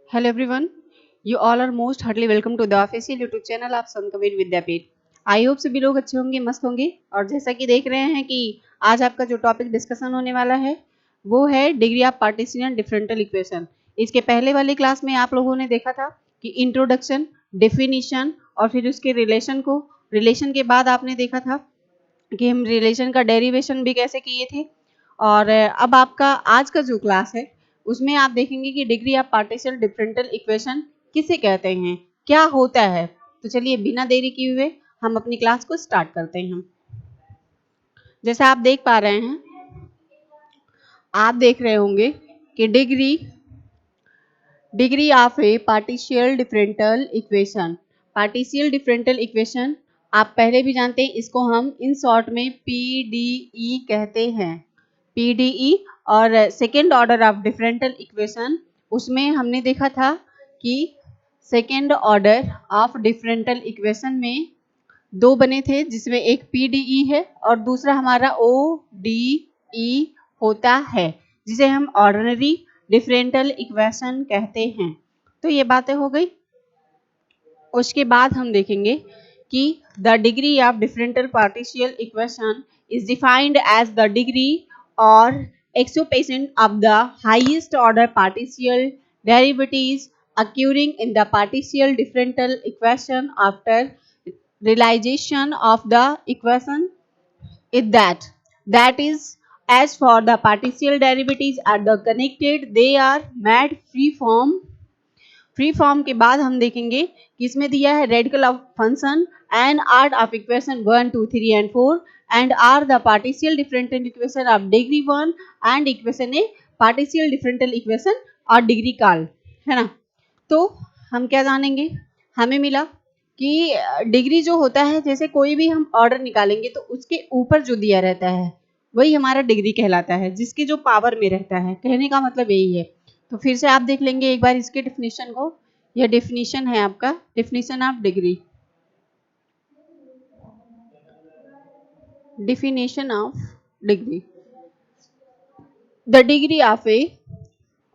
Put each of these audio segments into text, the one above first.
Hello everyone, you all are most heartily welcome to the official YouTube channel of Sant Kabir Vidyapeeth. I hope सभी लोग अच्छे होंगे, मस्त होंगे। और जैसा कि देख रहे हैं कि आज आपका जो टॉपिक डिस्कशन होने वाला है वो है degree of partition differential equation. इसके पहले वाली क्लास में आप लोगों ने देखा था कि इंट्रोडक्शन, डेफिनेशन और फिर उसके रिलेशन के बाद आपने देखा था कि हम रिलेशन का डेरिवेशन भी कैसे किए थे। और अब आपका आज का जो क्लास है उसमें आप देखेंगे कि degree of partial differential equation किसे कहते हैं, क्या होता है। तो चलिए बिना देरी किए हुए हम अपनी क्लास को स्टार्ट करते हैं। जैसा आप देख पा रहे हैं, आप देख रहे होंगे कि degree of A partial differential equation आप पहले भी जानते हैं, इसको हम इन शॉर्ट में पीडीई कहते हैं। पीडीई और second order of differential equation, उसमें हमने देखा था कि second order of differential equation में दो बने थे, जिसमें एक पीडीई है और दूसरा हमारा ओडीई होता है, जिसे हम ऑर्डिनरी डिफरेंशियल इक्वेशन कहते हैं। तो ये बातें हो गई। उसके बाद हम देखेंगे कि the degree of differential partial equation is defined as the degree और expression of the highest order partial derivatives occurring in the partial differential equation after realization of the equation is that is, as for the partial derivatives are the connected, they are made free form के बाद हम देखेंगे कि इसमें दिया है radical of function and art of equation 1, 2, 3 and 4 and are the partial differential equation of degree 1 and equation a partial differential equation और degree call, है ना। तो हम क्या जानेंगे, हमें मिला कि डिग्री जो होता है, जैसे कोई भी हम ऑर्डर निकालेंगे तो उसके ऊपर जो दिया रहता है वही हमारा डिग्री कहलाता है, जिसके जो पावर में रहता है। कहने का मतलब यही है। तो फिर से आप देख लेंगे एक बार इसके डेफिनेशन को। यह डेफिनेशन है आपका definition of degree. Definition of degree, the degree of A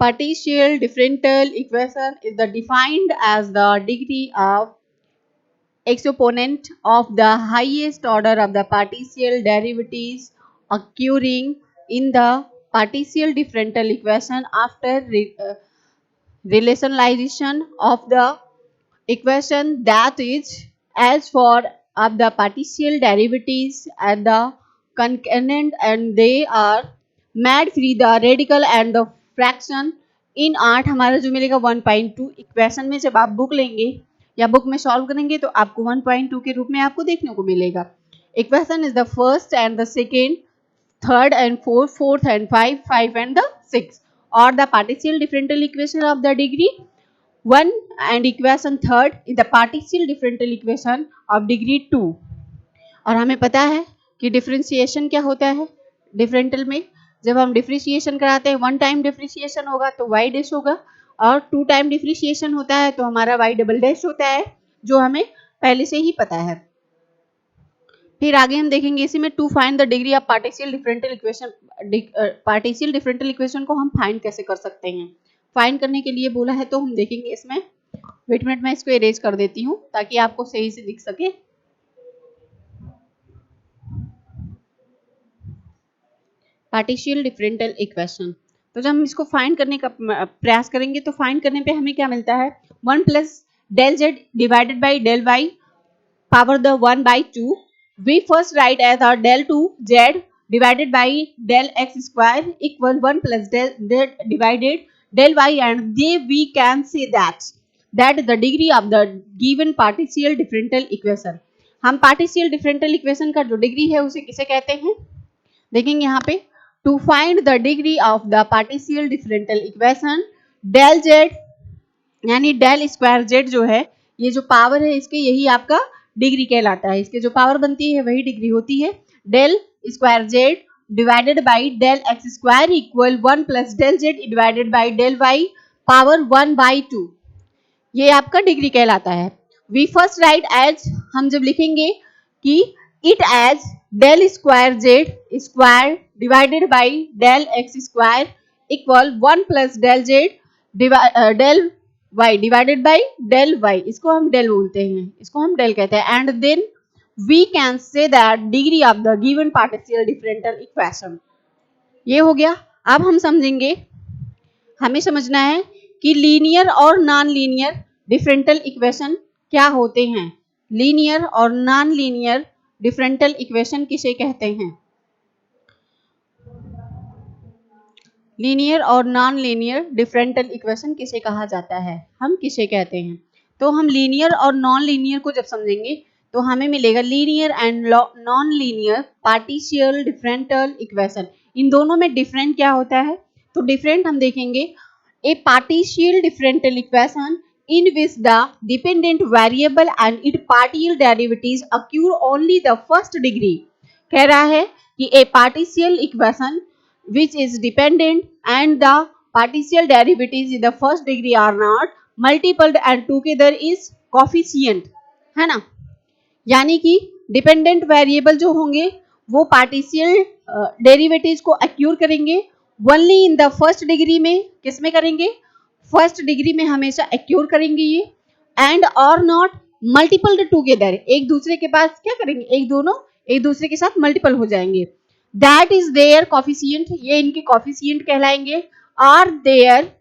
partial differential equation is the defined as the degree of exponent of the highest order of the partial derivatives occurring in the partial differential equation after relationalization of the equation, that is, as for of the partial derivatives and the concurrent, and they are made free the radical and the fraction in 8 हमारा जो मिलेगा 1.2। Equation में जब आप book लेंगे या book में solve करेंगे तो आपको 1.2 के रूप में आपको देखने को मिलेगा। Equation is the first and the second, third and fourth and five and the sixth, or the partial differential equation of the degree 1 and equation third is the partial differential equation of degree 2। और हमें पता है कि differentiation क्या होता है। Differential में जब हम डिफरेंशिएशन कराते हैं, 1 टाइम डिफरेंशिएशन होगा तो y डैश होगा, और 2 टाइम डिफरेंशिएशन होता है तो हमारा y डबल डैश होता है, जो हमें पहले से ही पता है। फिर आगे हम देखेंगे इसी में to find the degree of partial differential equation. Partial differential equation को हम फाइंड कैसे कर सकते हैं, फाइंड करने के लिए बोला है तो हम देखेंगे इसमें। वेट मिनट, मैं इसको इरेज कर देती हूँ ताकि आपको सही से दिख सके। पार्शियल डिफरेंशियल इक्वेशन, तो जब हम इसको फाइंड करने का प्रयास करेंगे तो फाइंड करने पे हमें क्या मिलता है, 1 plus del z divided by del y power the 1/2। we first write as our del 2 z divided by del x square equal 1 plus del z divided del y, and then we can say that the degree of the given partial differential equation। हम partial differential equation का जो degree है उसे किसे कहते हैं, देखेंगे यहाँ पे। To find the degree of the partial differential equation, del z यानी डेल स्क्वायर जेड जो है, ये जो पावर है इसके, यही आपका डिग्री कहलाता है। इसके जो पावर बनती है वही डिग्री होती है। Del square z divided by del x square equal 1 plus del z divided by del y power 1/2, ये आपका डिग्री कहलाता है। वी फर्स्ट राइट एज, हम जब लिखेंगे कि it as del square z square divided by del x square equal 1 plus del z del y divided by del y, इसको हम डेल बोलते हैं, इसको हम डेल कहते हैं. And then we can say that degree of the given partial differential equation. ये हो गया. अब हम समझेंगे, हमें समझना है कि लीनियर और नॉन लीनियर डिफरेंशियल इक्वेशन क्या होते हैं. लीनियर और नॉन लीनियर डिफरेंशियल इक्वेशन किसे कहते हैं. लीनियर और नॉन लीनियर डिफरेंशियल इक्वेशन किसे कहा जाता है, हम किसे कहते हैं. तो हम लीनियर और नॉन लीनियर को जब समझेंगे तो हमें मिलेगा linear and non linear partial differential equation. इन दोनों में डिफरेंट क्या होता है, तो डिफरेंट हम देखेंगे. A partial differential equation in which the dependent variable and its partial derivatives occur only the first degree. कह रहा है कि a partial equation which is dependent and the partial derivatives in the first degree are not multiplied and together is coefficient, है ना. यानी कि dependent variable जो होंगे वो पार्टिशियल डेरिवेटिव्स को एक्यूर करेंगे only in the first degree में. किस में करेंगे, फर्स्ट डिग्री में हमेशा एक्यूर करेंगे ये. एंड और नॉट मल्टीपल टूगेदर, एक दूसरे के पास क्या करेंगे, एक दोनों एक दूसरे के साथ मल्टीपल हो जाएंगे. दैट इज देयर कॉफिशिएंट, ये इनके कॉफिशिएंट कहलाएंगे. Are there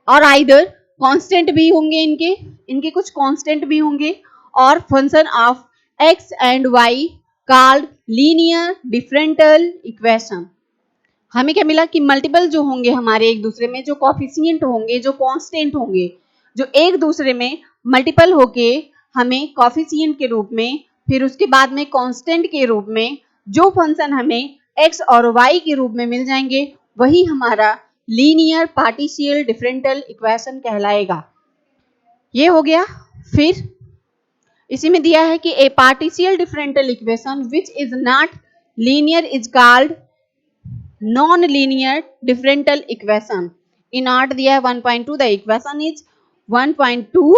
or either constant भी होंगे, इनके इनके कुछ कांस्टेंट भी होंगे. और function of x and y called linear differential equation. हमें क्या मिला कि मल्टीपल जो होंगे हमारे एक दूसरे में, जो कॉफिशिएंट होंगे, जो कांस्टेंट होंगे, जो एक दूसरे में मल्टीपल होके हमें कॉफिशिएंट के रूप में, फिर उसके बाद में कांस्टेंट के रूप में जो फंक्शन हमें x और y के रूप में मिल जाएंगे, वही हमारा लीनियर पार्शियल डिफरेंशियल इक्वेशन कहलाएगा. ये हो गया. फिर इसी में दिया है कि a partial differential equation which is not linear is called non linear differential equation. इन आर्ट दिया है 1.2, the equation is 1.2.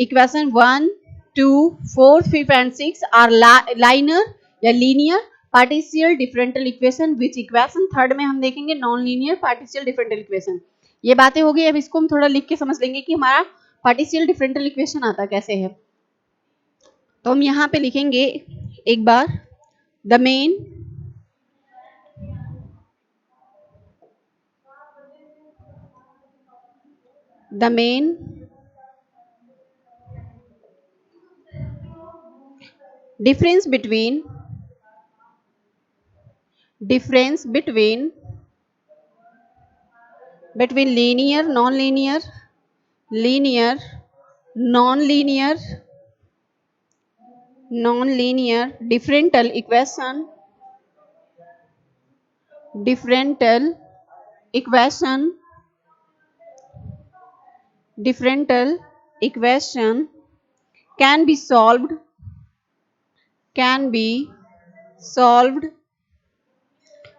Equation 1, 2, 4, 5 and 6 are linear या linear partial differential equation. Which equation, third में हम देखेंगे non linear partial differential equation. ये बातें हो गई. अब इसको हम थोड़ा लिख के समझ लेंगे कि हमारा पार्शियल डिफरेंशियल इक्वेशन आता कैसे है. तो हम यहाँ पे लिखेंगे एक बार, the main difference between linear non-linear non-linear differential equation can be solved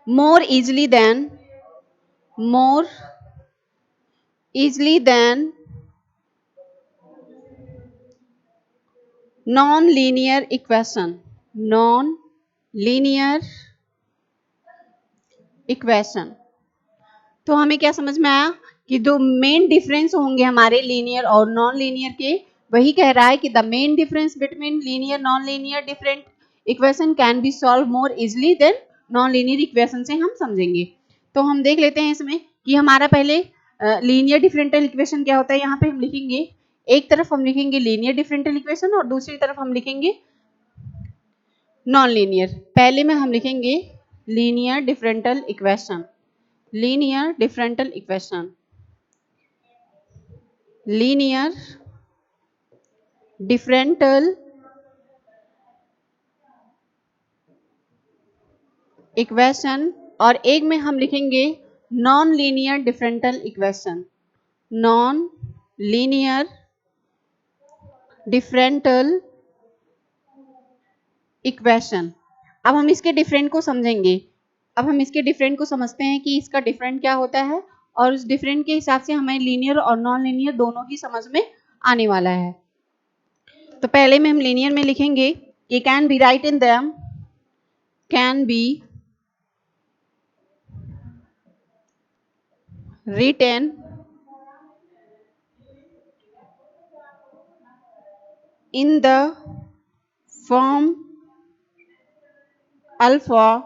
more easily than non-linear equation. तो हमें क्या समझ में आया कि दो मेन डिफरेंस होंगे हमारे लीनियर और नॉन लीनियर के. वही कह रहा है कि the main difference between linear non linear different equation can be solve more easily than non linear equation से हम समझेंगे. तो हम देख लेते हैं इसमें कि हमारा पहले लीनियर डिफरेंशियल इक्वेशन क्या होता है. यहाँ पे हम लिखेंगे, एक तरफ हम लिखेंगे लीनियर डिफरेंशियल इक्वेशन और दूसरी तरफ हम लिखेंगे नॉन लीनियर. पहले में हम लिखेंगे linear differential equation. Linear differential equation और एक में हम लिखेंगे non linear differential equation. Non linear differential equation. अब हम इसके डिफरेंट को समझेंगे. अब हम इसके डिफरेंट को समझते हैं कि इसका डिफरेंट क्या होता है और उस डिफरेंट के हिसाब से हमें लीनियर और नॉन लीनियर दोनों की समझ में आने वाला है. तो पहले में हम लीनियर में लिखेंगे कि can B right in them, can be written in the form alpha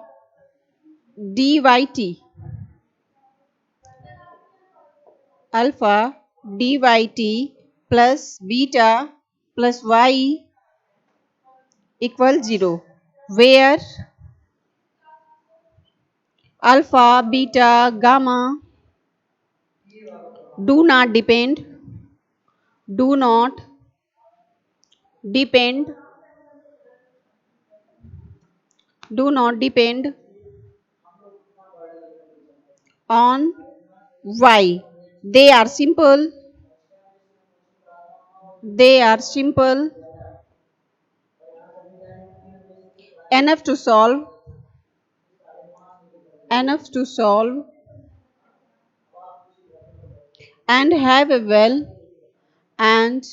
dyt, alpha dyt plus beta plus y equal 0, where alpha, beta, gamma do not depend, do not depend, do not depend on y. They are simple, they are simple enough to solve, enough to solve and have a well and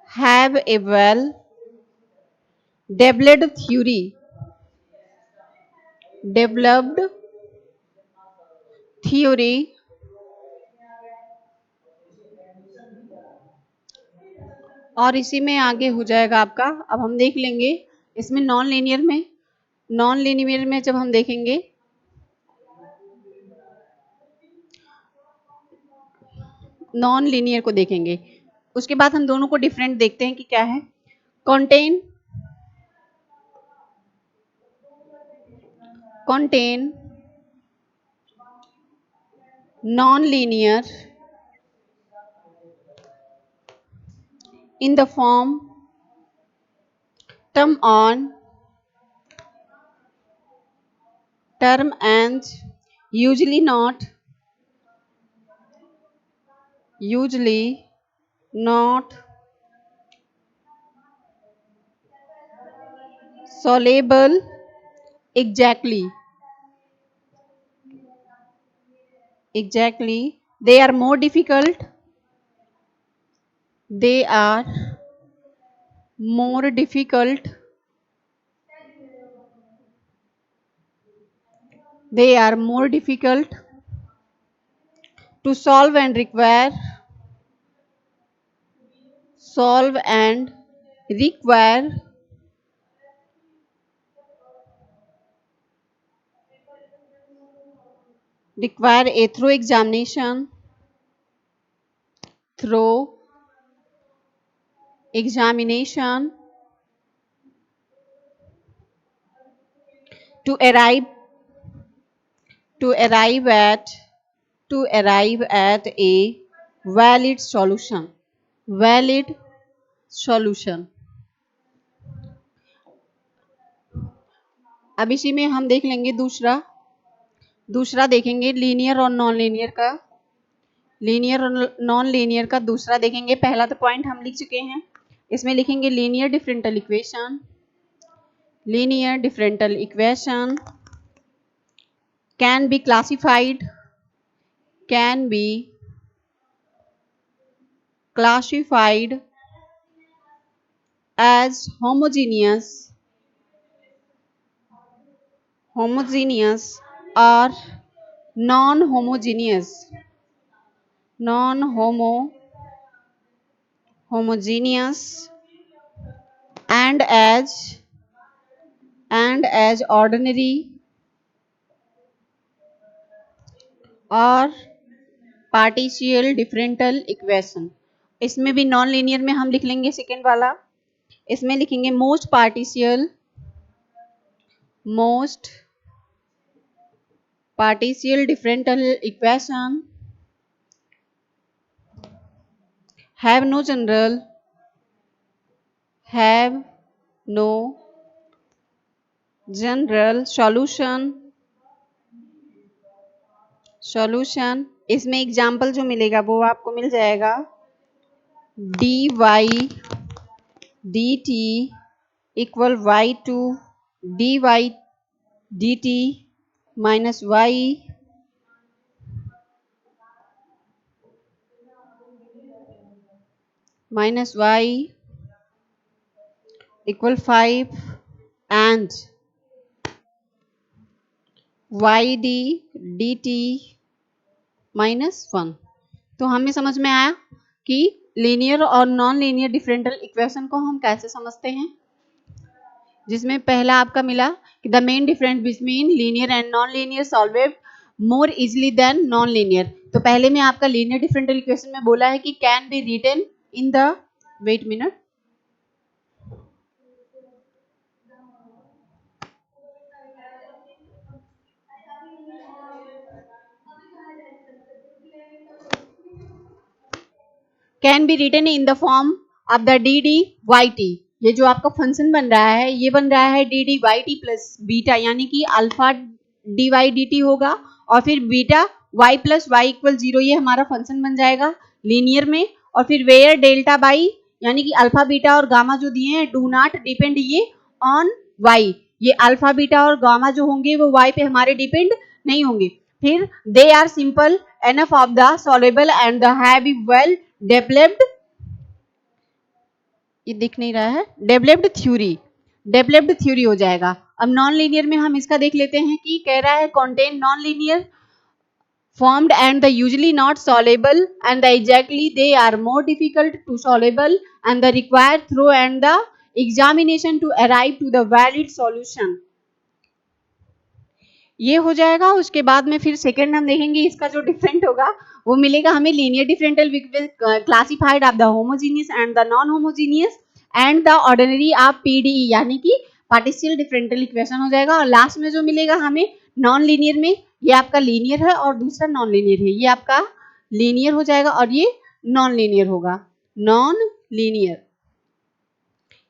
have a well developed theory, developed theory और इसी में आगे हो जाएगा आपका। अब हम देख लेंगे इसमें नॉन लीनियर में जब हम देखेंगे नॉन लीनियर को देखेंगे, उसके बाद हम दोनों को डिफरेंट देखते हैं कि क्या है। contain non-linear in the form term on, term and usually not soluble exactly, they are more difficult, they are more difficult, they are more difficult to solve and require a thorough examination, to arrive at a valid solution, अब इसी में हम देख लेंगे दूसरा देखेंगे linear और non linear का, लीनियर और नॉन लीनियर का दूसरा देखेंगे। पहला तो पॉइंट हम लिख चुके हैं, इसमें लिखेंगे linear differential equation can be classified as homogeneous or non-homogeneous and as ordinary और पार्टिशियल डिफरेंशियल इक्वेशन। इसमें भी नॉन लीनियर में हम लिख लेंगे सेकेंड वाला, इसमें लिखेंगे most partial differential equation have no general solution। इसमें एग्जाम्पल जो मिलेगा वो आपको मिल जाएगा dy dt equal y2 dy dt minus y equal 5 and yd dt -1। तो हमें समझ में आया कि लीनियर और नॉन लीनियर डिफरेंशियल इक्वेशन को हम कैसे समझते हैं, जिसमें पहला आपका मिला कि the main difference between linear and non linear solved more easily than non linear. तो पहले में आपका लीनियर डिफरेंशियल इक्वेशन में बोला है कि can be written in the, wait minute, can be written in the form of the d d y t. ये जो आपका फंक्शन बन रहा है ये बन रहा है d d y t plus beta, यानी कि alpha d y d t होगा और फिर beta y plus y equal zero, ये हमारा फंक्शन बन जाएगा लीनियर में। और फिर वेयर डेल्टा बाई यानी कि अल्फा बीटा और गामा जो दिए हैं डू नॉट डिपेंड ये ऑन वाई, ये अल्फा बीटा और गामा जो होंगे वो वाई पे हमारे डिपेंड नहीं होंगे। फिर they are simple enough of the soluble and the have well developed, ये दिख नहीं रहा है, डेवलप्ड थ्योरी, डेवलप्ड थ्योरी हो जाएगा। अब नॉन लीनियर में हम इसका देख लेते हैं कि कह रहा है contain non linear formed and the usually not soluble and the exactly they are more difficult to soluble and the required through and the examination to arrive to the valid solution। ये हो जाएगा। उसके बाद में फिर second हम देखेंगे इसका जो डिफरेंट होगा वो मिलेगा हमें linear differential classified of the homogeneous and the non homogeneous and the ordinary of PDE, यानी कि पार्टिशियल डिफरेंशियल इक्वेशन हो जाएगा। और लास्ट में जो मिलेगा हमें नॉन लीनियर में, ये आपका लीनियर है और दूसरा नॉन लीनियर है, ये आपका लीनियर हो जाएगा और ये नॉन लीनियर होगा, नॉन लीनियर।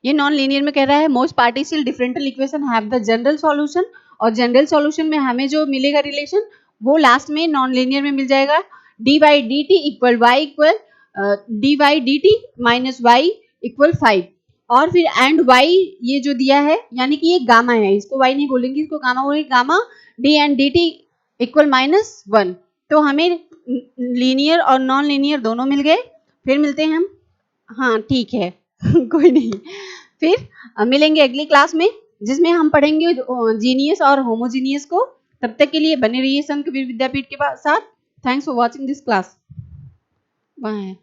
ये नॉन लीनियर में कह रहा है most partial differential equation have the general solution, और जनरल सॉल्यूशन में हमें जो मिलेगा रिलेशन वो लास्ट में नॉन लीनियर में मिल जाएगा, d by d t equal y equal d by d t minus y equal 5। और फिर एंड वाई ये जो दिया है यानी कि ये गामा है, इसको वाई नहीं बोलेंगे, इसको गामा बोलेंगे, gamma D and D t equal -1। तो हमें लीनियर और नॉन लीनियर दोनों मिल गए। फिर मिलते हैं हम, हाँ ठीक है कोई नहीं, फिर मिलेंगे अगली क्लास में जिसमें हम पढ़ेंगे जीनियस और होमोजीनियस को। तब तक के लिए बने रहिए संत कबीर विद्यापीठ के साथ। Thanks for watching this class, bye.